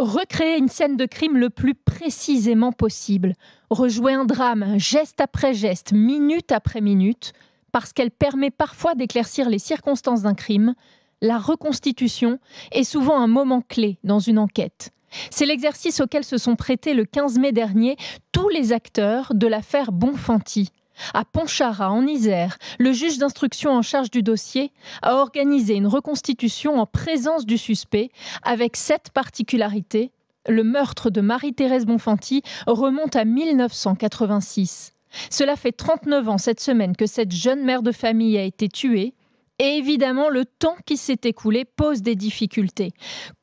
Recréer une scène de crime le plus précisément possible. Rejouer un drame, geste après geste, minute après minute, parce qu'elle permet parfois d'éclaircir les circonstances d'un crime. La reconstitution est souvent un moment clé dans une enquête. C'est l'exercice auquel se sont prêtés le 15 mai dernier tous les acteurs de l'affaire Bonfanti. À Pontcharra, en Isère, le juge d'instruction en charge du dossier a organisé une reconstitution en présence du suspect avec cette particularité. Le meurtre de Marie-Thérèse Bonfanti remonte à 1986. Cela fait 39 ans cette semaine que cette jeune mère de famille a été tuée. Et évidemment, le temps qui s'est écoulé pose des difficultés.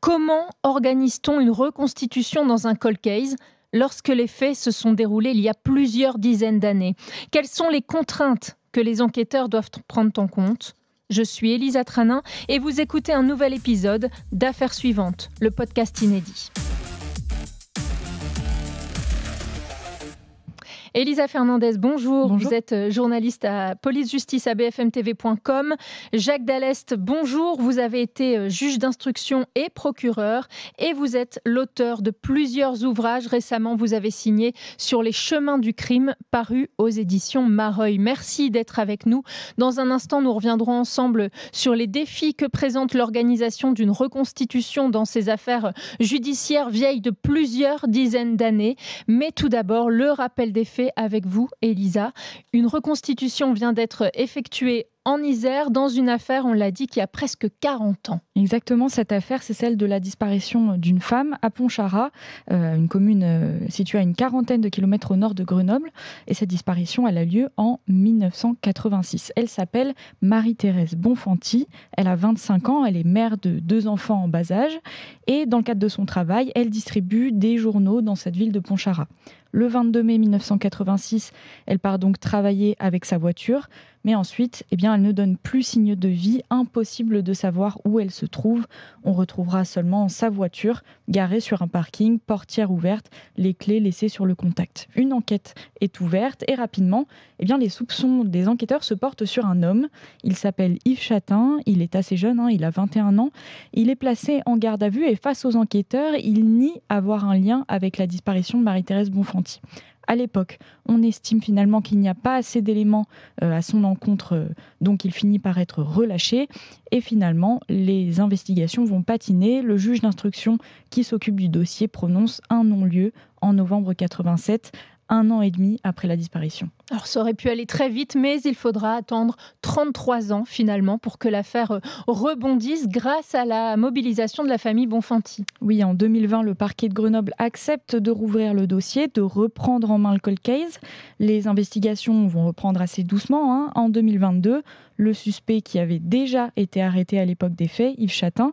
Comment organise-t-on une reconstitution dans un cold case lorsque les faits se sont déroulés il y a plusieurs dizaines d'années? Quelles sont les contraintes que les enquêteurs doivent prendre en compte? Je suis Elisa Tranin et vous écoutez un nouvel épisode d'Affaires suivantes, le podcast inédit. Elisa Fernandez, bonjour. Vous êtes journaliste à police-justice à bfmtv.com. Jacques Dallest, bonjour. Vous avez été juge d'instruction et procureur et vous êtes l'auteur de plusieurs ouvrages. Récemment, vous avez signé sur les chemins du crime, paru aux éditions Mareuil. Merci d'être avec nous. Dans un instant, nous reviendrons ensemble sur les défis que présente l'organisation d'une reconstitution dans ces affaires judiciaires vieilles de plusieurs dizaines d'années. Mais tout d'abord, le rappel des faits avec vous, Elisa. Une reconstitution vient d'être effectuée en Isère, dans une affaire, on l'a dit, qui a presque 40 ans. Exactement, cette affaire, c'est celle de la disparition d'une femme à Pontcharra, une commune située à une quarantaine de kilomètres au nord de Grenoble. Et cette disparition, elle a lieu en 1986. Elle s'appelle Marie-Thérèse Bonfanti. Elle a 25 ans, elle est mère de 2 enfants en bas âge. Et dans le cadre de son travail, elle distribue des journaux dans cette ville de Pontcharra. Le 22 mai 1986, elle part donc travailler avec sa voiture. Mais ensuite, elle ne donne plus signe de vie, impossible de savoir où elle se trouve. On retrouvera seulement sa voiture garée sur un parking, portière ouverte, les clés laissées sur le contact. Une enquête est ouverte et rapidement, les soupçons des enquêteurs se portent sur un homme. Il s'appelle Yves Chatin, il est assez jeune, il a 21 ans. Il est placé en garde à vue et face aux enquêteurs, il nie avoir un lien avec la disparition de Marie-Thérèse Bonfanti. À l'époque, on estime finalement qu'il n'y a pas assez d'éléments à son encontre, donc il finit par être relâché. Et finalement, les investigations vont patiner. Le juge d'instruction qui s'occupe du dossier prononce un non-lieu en novembre 87, 1 an et demi après la disparition. Alors ça aurait pu aller très vite, mais il faudra attendre 33 ans finalement pour que l'affaire rebondisse grâce à la mobilisation de la famille Bonfanti. Oui, en 2020, le parquet de Grenoble accepte de rouvrir le dossier, de reprendre en main le cold case. Les investigations vont reprendre assez doucement. En 2022, le suspect qui avait déjà été arrêté à l'époque des faits, Yves Chatin,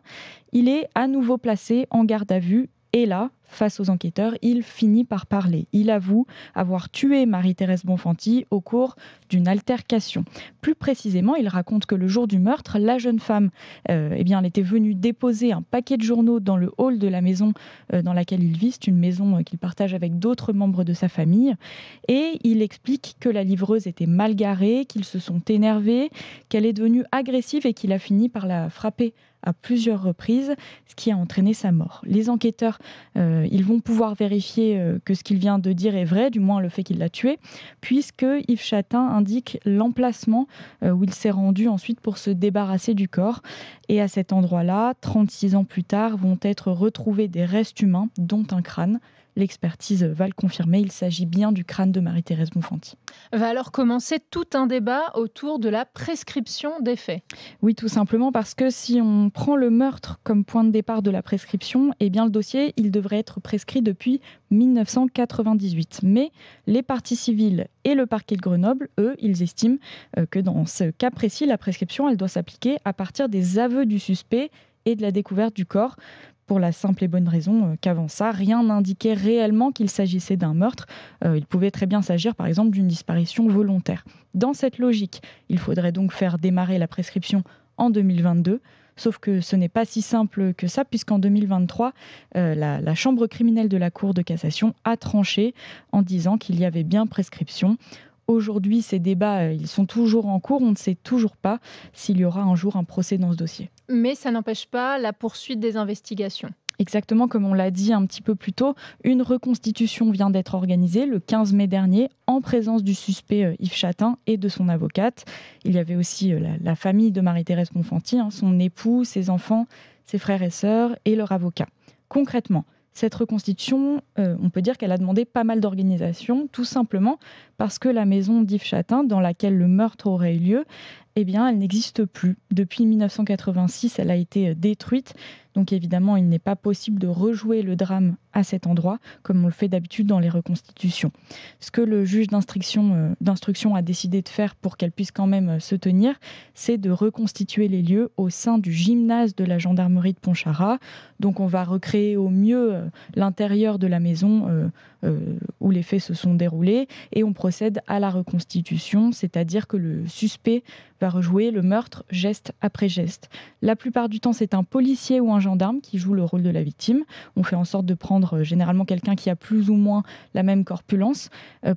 il est à nouveau placé en garde à vue. Et là, face aux enquêteurs, il finit par parler. Il avoue avoir tué Marie-Thérèse Bonfanti au cours d'une altercation. Plus précisément, il raconte que le jour du meurtre, la jeune femme elle était venue déposer un paquet de journaux dans le hall de la maison dans laquelle il vit. C'est une maison qu'il partage avec d'autres membres de sa famille. Et il explique que la livreuse était mal garée, qu'ils se sont énervés, qu'elle est devenue agressive et qu'il a fini par la frapper à plusieurs reprises, ce qui a entraîné sa mort. Les enquêteurs, ils vont pouvoir vérifier que ce qu'il vient de dire est vrai, du moins le fait qu'il l'a tué, puisque Yves Chatin indique l'emplacement où il s'est rendu ensuite pour se débarrasser du corps. Et à cet endroit-là, 36 ans plus tard, vont être retrouvés des restes humains, dont un crâne. L'expertise va le confirmer, il s'agit bien du crâne de Marie-Thérèse Bonfanti. Va alors commencer tout un débat autour de la prescription des faits. Oui, tout simplement parce que si on prend le meurtre comme point de départ de la prescription, le dossier, il devrait être prescrit depuis 1998. Mais les parties civiles et le parquet de Grenoble, eux, ils estiment que dans ce cas précis, la prescription, elle doit s'appliquer à partir des aveux du suspect et de la découverte du corps. Pour la simple et bonne raison qu'avant ça, rien n'indiquait réellement qu'il s'agissait d'un meurtre. Il pouvait très bien s'agir, par exemple, d'une disparition volontaire. Dans cette logique, il faudrait donc faire démarrer la prescription en 2022. Sauf que ce n'est pas si simple que ça, puisqu'en 2023, la chambre criminelle de la Cour de cassation a tranché en disant qu'il y avait bien prescription. Aujourd'hui, ces débats, ils sont toujours en cours. On ne sait toujours pas s'il y aura un jour un procès dans ce dossier. Mais ça n'empêche pas la poursuite des investigations. Exactement comme on l'a dit un petit peu plus tôt, une reconstitution vient d'être organisée le 15 mai dernier en présence du suspect Yves Chatin et de son avocate. Il y avait aussi la famille de Marie-Thérèse Bonfanti, son époux, ses enfants, ses frères et sœurs et leur avocat. Concrètement, cette reconstitution, on peut dire qu'elle a demandé pas mal d'organisation, tout simplement parce que la maison d'Yves Chatin, dans laquelle le meurtre aurait eu lieu, eh bien, elle n'existe plus. Depuis 1986, elle a été détruite. Donc évidemment, il n'est pas possible de rejouer le drame à cet endroit, comme on le fait d'habitude dans les reconstitutions. Ce que le juge d'instruction a décidé de faire pour qu'elle puisse quand même se tenir, c'est de reconstituer les lieux au sein du gymnase de la gendarmerie de Pontcharra. Donc on va recréer au mieux l'intérieur de la maison où les faits se sont déroulés et on procède à la reconstitution, c'est-à-dire que le suspect va rejouer le meurtre geste après geste. La plupart du temps, c'est un policier ou un gendarme qui joue le rôle de la victime. On fait en sorte de prendre généralement quelqu'un qui a plus ou moins la même corpulence.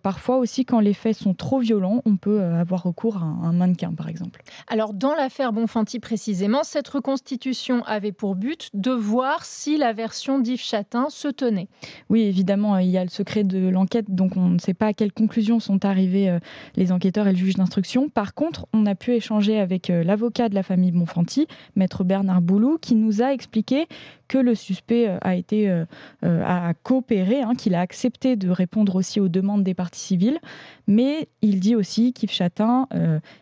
Parfois aussi, quand les faits sont trop violents, on peut avoir recours à un mannequin, par exemple. Alors, dans l'affaire Bonfanti précisément, cette reconstitution avait pour but de voir si la version d'Yves Chatin se tenait. Oui, évidemment, il y a le secret de l'enquête, donc on ne sait pas à quelles conclusions sont arrivés les enquêteurs et le juge d'instruction. Par contre, on a pu échanger avec l'avocat de la famille Bonfanti, maître Bernard Boulou, qui nous a expliqué que le suspect a coopéré, qu'il a accepté de répondre aussi aux demandes des parties civiles, mais il dit aussi qu'Yves Chatin,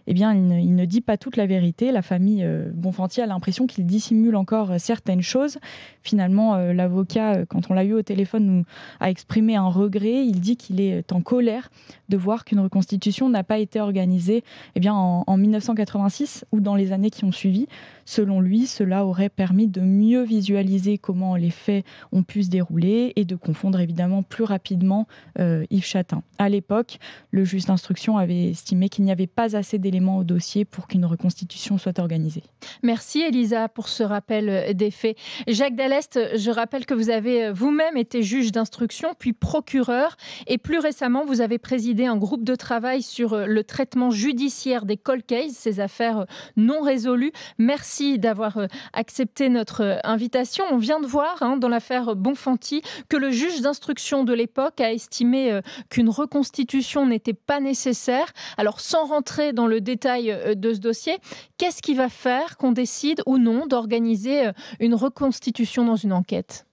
il ne dit pas toute la vérité. La famille Bonfanti a l'impression qu'il dissimule encore certaines choses. Finalement, l'avocat, quand on l'a eu au téléphone, nous a exprimé un regret. Il dit qu'il est en colère de voir qu'une reconstitution n'a pas été organisée en 1986 ou dans les années qui ont suivi. Selon lui, cela aurait permis de mieux visualiser comment les faits ont pu se dérouler et de confondre évidemment plus rapidement Yves Chatin. À l'époque, le juge d'instruction avait estimé qu'il n'y avait pas assez d'éléments au dossier pour qu'une reconstitution soit organisée. Merci Elisa pour ce rappel des faits. Jacques Dallest, je rappelle que vous avez vous-même été juge d'instruction puis procureur et plus récemment vous avez présidé un groupe de travail sur le traitement judiciaire des cold cases, ces affaires non résolues. Merci d'avoir accepté notre invitation. On vient de voir dans l'affaire Bonfanti que le juge d'instruction de l'époque a estimé qu'une reconstitution n'était pas nécessaire. Alors sans rentrer dans le détail de ce dossier, qu'est-ce qui va faire qu'on décide ou non d'organiser une reconstitution dans une enquête ?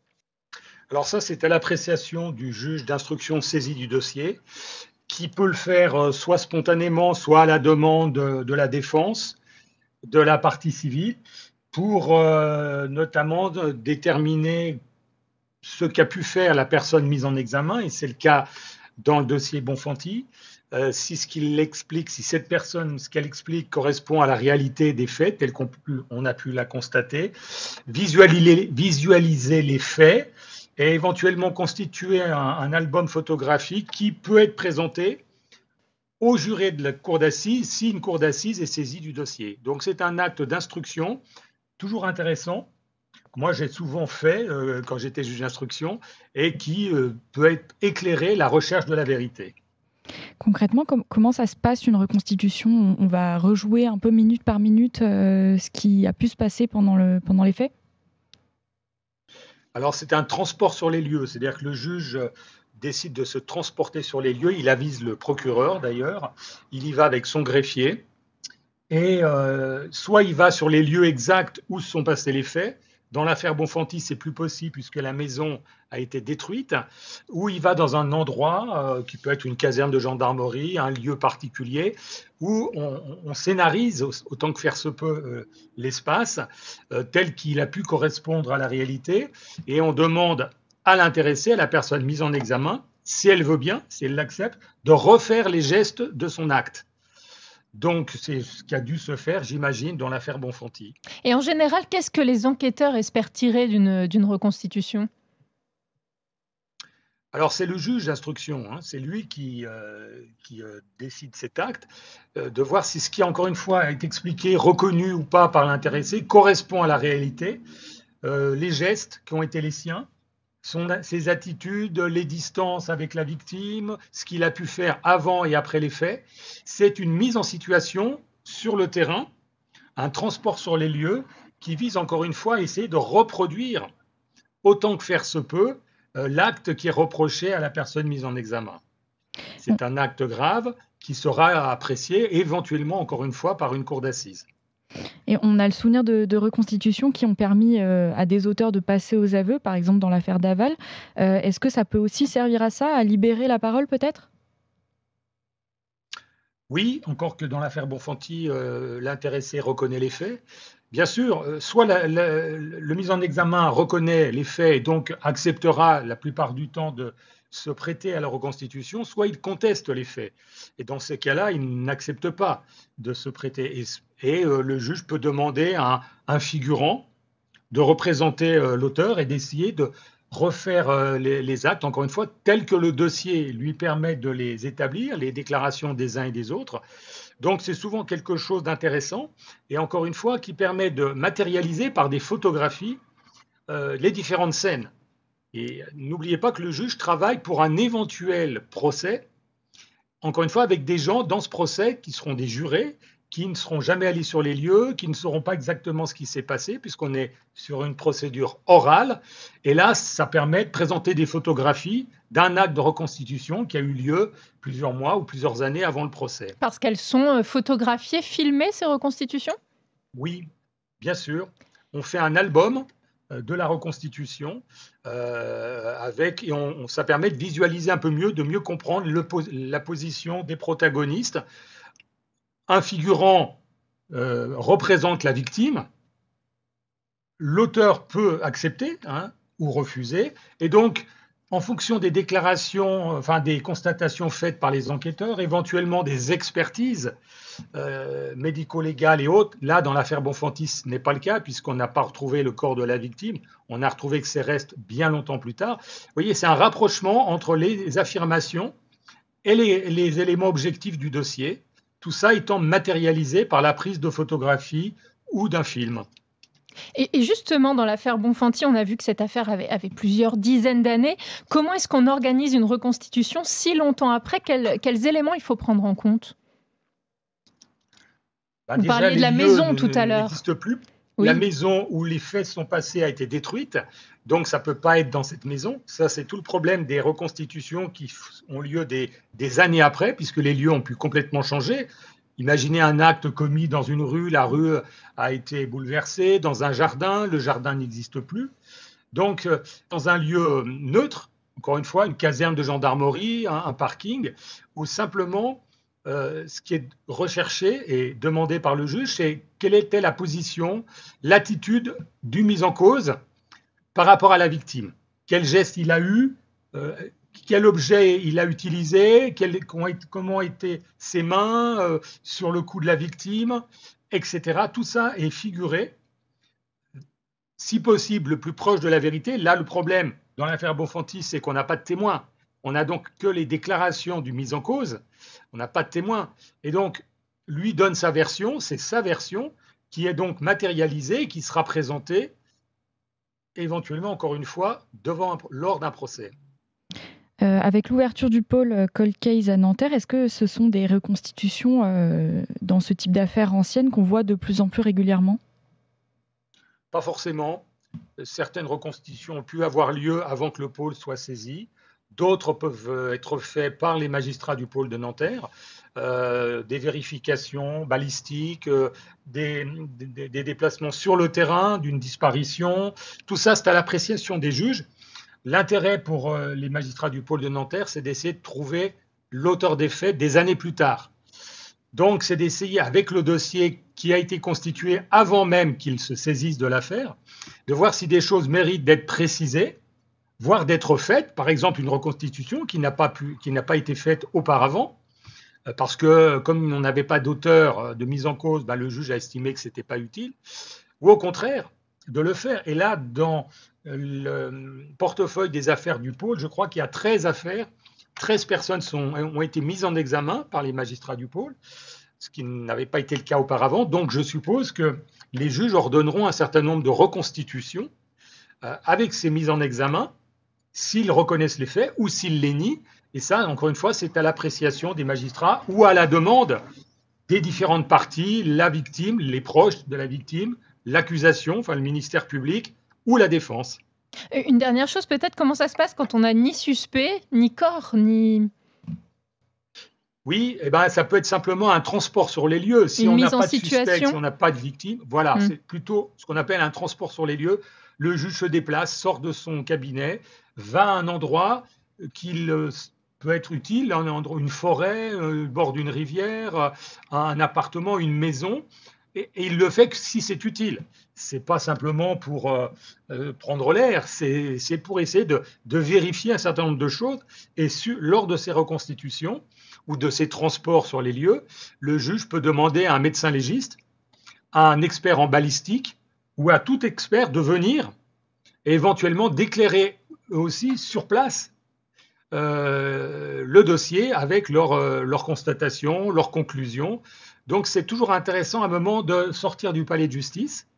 Alors ça, c'est à l'appréciation du juge d'instruction saisi du dossier, qui peut le faire soit spontanément, soit à la demande de la défense, de la partie civile, pour notamment déterminer ce qu'a pu faire la personne mise en examen, et c'est le cas dans le dossier Bonfanti. Si cette personne, ce qu'elle explique correspond à la réalité des faits, telle qu'on a pu la constater, visualiser les faits et éventuellement constituer un album photographique qui peut être présenté au juré de la cour d'assises si une cour d'assises est saisie du dossier. Donc c'est un acte d'instruction toujours intéressant. Moi, j'ai souvent fait quand j'étais juge d'instruction et qui peut éclairer la recherche de la vérité. Concrètement, comment ça se passe une reconstitution ? On va rejouer un peu minute par minute ce qui a pu se passer pendant les faits ? Alors, c'est un transport sur les lieux, c'est-à-dire que le juge décide de se transporter sur les lieux, il avise le procureur d'ailleurs, il y va avec son greffier, et soit il va sur les lieux exacts où se sont passés les faits. Dans l'affaire Bonfanti, c'est plus possible puisque la maison a été détruite, ou il va dans un endroit qui peut être une caserne de gendarmerie, un lieu particulier, où on scénarise autant que faire se peut l'espace tel qu'il a pu correspondre à la réalité, et on demande à l'intéressé, à la personne mise en examen, si elle veut bien, si elle l'accepte, de refaire les gestes de son acte. Donc, c'est ce qui a dû se faire, j'imagine, dans l'affaire Bonfanti. Et en général, qu'est-ce que les enquêteurs espèrent tirer d'une reconstitution ? Alors, c'est le juge d'instruction, c'est lui qui décide cet acte, de voir si ce qui, encore une fois, est expliqué, reconnu ou pas par l'intéressé, correspond à la réalité, les gestes qui ont été les siens, ses attitudes, les distances avec la victime, ce qu'il a pu faire avant et après les faits. C'est une mise en situation sur le terrain, un transport sur les lieux qui vise encore une fois à essayer de reproduire autant que faire se peut, l'acte qui est reproché à la personne mise en examen. C'est un acte grave qui sera apprécié éventuellement, encore une fois, par une cour d'assises. Et on a le souvenir de reconstitutions qui ont permis à des auteurs de passer aux aveux, par exemple dans l'affaire Daval. Est-ce que ça peut aussi servir à ça, à libérer la parole peut-être ? Oui, encore que dans l'affaire Bonfanti, l'intéressé reconnaît les faits. Bien sûr, soit le mis en examen reconnaît les faits et donc acceptera la plupart du temps de se prêter à la reconstitution, soit il conteste les faits. Et dans ces cas-là, il n'accepte pas de se prêter. Et le juge peut demander à un figurant de représenter l'auteur et d'essayer de refaire les actes, encore une fois, tels que le dossier lui permet de les établir, les déclarations des uns et des autres. Donc c'est souvent quelque chose d'intéressant et encore une fois qui permet de matérialiser par des photographies les différentes scènes. Et n'oubliez pas que le juge travaille pour un éventuel procès, encore une fois avec des gens dans ce procès qui seront des jurés, qui ne seront jamais allés sur les lieux, qui ne sauront pas exactement ce qui s'est passé, puisqu'on est sur une procédure orale. Et là, ça permet de présenter des photographies d'un acte de reconstitution qui a eu lieu plusieurs mois ou plusieurs années avant le procès. Parce qu'elles sont photographiées, filmées, ces reconstitutions ? Oui, bien sûr. On fait un album de la reconstitution et ça permet de visualiser un peu mieux, de mieux comprendre la position des protagonistes. Un figurant représente la victime, l'auteur peut accepter ou refuser, et donc en fonction des déclarations, enfin des constatations faites par les enquêteurs, éventuellement des expertises médico-légales et autres. Là, dans l'affaire Bonfanti, ce n'est pas le cas puisqu'on n'a pas retrouvé le corps de la victime, on a retrouvé que ses restes bien longtemps plus tard. Vous voyez, c'est un rapprochement entre les affirmations et les éléments objectifs du dossier, tout ça étant matérialisé par la prise de photographie ou d'un film. Et justement, dans l'affaire Bonfanti, on a vu que cette affaire avait plusieurs dizaines d'années. Comment est-ce qu'on organise une reconstitution si longtemps après ? Quels éléments il faut prendre en compte ? Vous parliez de la maison tout à l'heure. N'existe plus. Oui. La maison où les faits sont passés a été détruite, donc ça ne peut pas être dans cette maison. Ça, c'est tout le problème des reconstitutions qui ont lieu des années après, puisque les lieux ont pu complètement changer. Imaginez un acte commis dans une rue, la rue a été bouleversée, dans un jardin, le jardin n'existe plus. Donc, dans un lieu neutre, encore une fois, une caserne de gendarmerie, un parking, où simplement, ce qui est recherché et demandé par le juge, c'est quelle était la position, l'attitude du mis en cause par rapport à la victime. Quel geste il a eu, quel objet il a utilisé, comment étaient ses mains sur le cou de la victime, etc. Tout ça est figuré, si possible, le plus proche de la vérité. Là, le problème dans l'affaire Bonfanti, c'est qu'on n'a pas de témoins. On n'a donc que les déclarations du mis en cause. On n'a pas de témoins. Et donc, lui donne sa version, c'est sa version qui est donc matérialisée, qui sera présentée éventuellement, encore une fois, lors d'un procès. Avec l'ouverture du pôle Cold Case à Nanterre, est-ce que ce sont des reconstitutions dans ce type d'affaires anciennes qu'on voit de plus en plus régulièrement ? Pas forcément. Certaines reconstitutions ont pu avoir lieu avant que le pôle soit saisi. D'autres peuvent être faits par les magistrats du pôle de Nanterre. Des vérifications balistiques, des déplacements sur le terrain d'une disparition. Tout ça, c'est à l'appréciation des juges. L'intérêt pour les magistrats du pôle de Nanterre, c'est d'essayer de trouver l'auteur des faits des années plus tard. Donc, c'est d'essayer, avec le dossier qui a été constitué avant même qu'ils se saisissent de l'affaire, de voir si des choses méritent d'être précisées, voire d'être faites. Par exemple, une reconstitution qui n'a pas été faite auparavant, parce que comme on n'avait pas d'auteur de mise en cause, le juge a estimé que ce n'était pas utile, ou au contraire, de le faire. Et là, dans le portefeuille des affaires du pôle, je crois qu'il y a 13 affaires, 13 personnes ont été mises en examen par les magistrats du pôle, ce qui n'avait pas été le cas auparavant. Donc je suppose que les juges ordonneront un certain nombre de reconstitutions avec ces mises en examen, s'ils reconnaissent les faits ou s'ils les nient. Et ça, encore une fois, c'est à l'appréciation des magistrats ou à la demande des différentes parties, la victime, les proches de la victime, l'accusation, enfin le ministère public, ou la défense. Une dernière chose, peut-être, comment ça se passe quand on n'a ni suspect, ni corps, ni... Oui, ça peut être simplement un transport sur les lieux. Si on n'a pas de suspect, si on n'a pas de victime, voilà, c'est plutôt ce qu'on appelle un transport sur les lieux. Le juge se déplace, sort de son cabinet, va à un endroit qui peut être utile, une forêt, le bord d'une rivière, un appartement, une maison, et il le fait que si c'est utile. C'est pas simplement pour prendre l'air, c'est pour essayer de vérifier un certain nombre de choses. Et lors de ces reconstitutions ou de ces transports sur les lieux, le juge peut demander à un médecin légiste, à un expert en balistique ou à tout expert de venir et éventuellement d'éclairer aussi sur place le dossier avec leurs constatations, leurs conclusions. Donc c'est toujours intéressant à un moment de sortir du palais de justice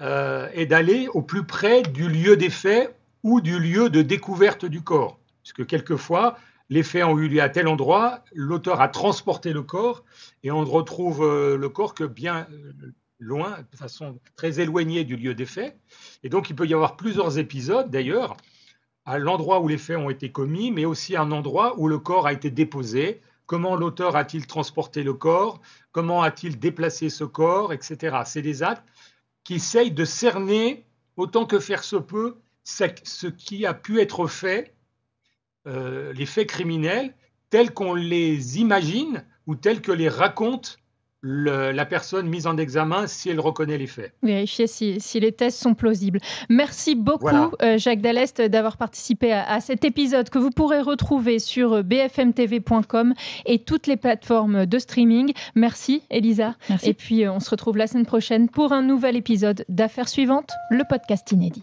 et d'aller au plus près du lieu des faits ou du lieu de découverte du corps. Puisque quelquefois, les faits ont eu lieu à tel endroit, l'auteur a transporté le corps et on ne retrouve le corps que bien loin, de façon très éloignée du lieu des faits. Et donc il peut y avoir plusieurs épisodes d'ailleurs, à l'endroit où les faits ont été commis, mais aussi à un endroit où le corps a été déposé. Comment l'auteur a-t-il transporté le corps? Comment a-t-il déplacé ce corps, etc. C'est des actes qui essayent de cerner, autant que faire se peut, ce qui a pu être fait, les faits criminels, tels qu'on les imagine ou tels que les raconte la personne mise en examen si elle reconnaît les faits. Vérifier si les thèses sont plausibles. Merci beaucoup, Jacques Dallest, d'avoir participé à cet épisode que vous pourrez retrouver sur bfmtv.com et toutes les plateformes de streaming. Merci, Elisa. Merci. Et puis, on se retrouve la semaine prochaine pour un nouvel épisode d'Affaires suivantes, le podcast inédit.